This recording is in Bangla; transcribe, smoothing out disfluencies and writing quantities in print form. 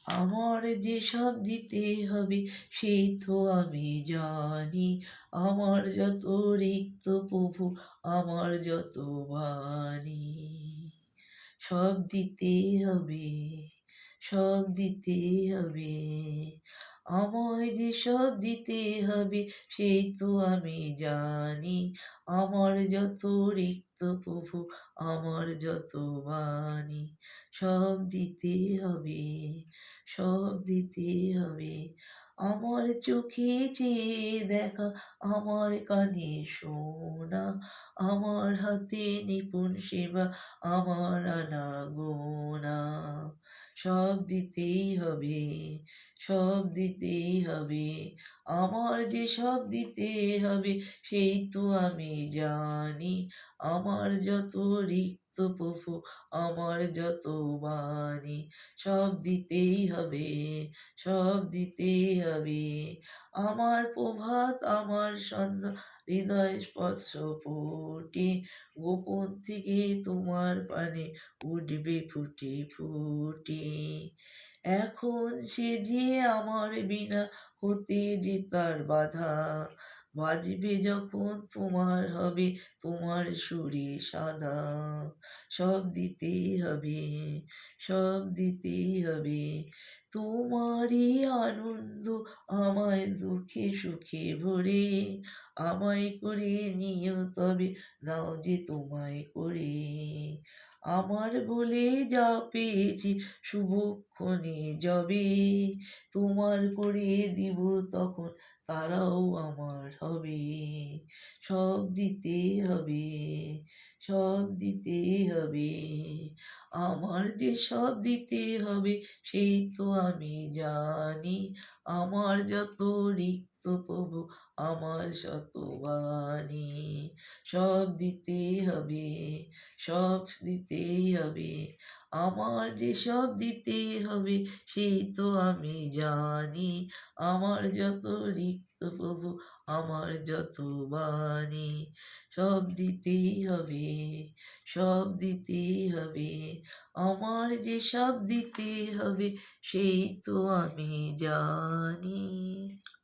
আমার যে সব দিতে হবে সেই তো আমি জানি। আমার যত রিক্ত প্রভু, আমার যত বাণী, সব দিতে হবে, সব দিতে হবে। আমায় যে সব দিতে হবে সেই তো আমি জানি। আমার যত রিক্ত প্রভু, আমার যত বাণী, সব দিতে হবে, সব দিতে হবে। আমার চোখে চেয়ে দেখা, আমার কানে শোনা, আমার হাতে নিপুণ সেবা, আমার আনাগোনা, সব দিতেই হবে, সব দিতেই হবে। আমার যে সব দিতে হবে সেই তো আমি জানি। আমার যত রিক্ত প্রভু, আমার যত বাণী, সব দিতেই হবে, সব দিতেই হবে। আমার প্রভাত, আমার সন্ধ্যা, হৃদয় স্পর্শ ফুটে, গোপন থেকে তোমার পানে উঠবে ফুটে ফুটে। এখন সে যে আমার বিনা হতে যে তার বাধা, বাজবে যখন তোমার হবে তোমার সুরে সাধা, সব দিতেই হবে, সব দিতেই হবে। তোমারই আনন্দ আমায় দুঃখে সুখে ভরে, আমায় করে নিও তবে, নাও যে তোমায় করে। আমার বলে যা পেয়েছি শুভক্ষণে যবে, তোমার করে দিব তখন তারাও আমার হবে। সব দিতে হবে, সব দিতে হবে। আমার যে সব দিতে হবে সেই তো আমি জানি। আমার যত রিক্ত প্রভু, আমার শত বাণী, সব দিতে হবে, সব দিতেই হবে। আমার যে সব দিতে হবে সেই তো আমি জানি। আমার যত রিক্ত প্রভু, আমার যত বাণী, সব দিতেই হবে, সব দিতেই হবে। আমার যে সব দিতে হবে সেই তো আমি জানি।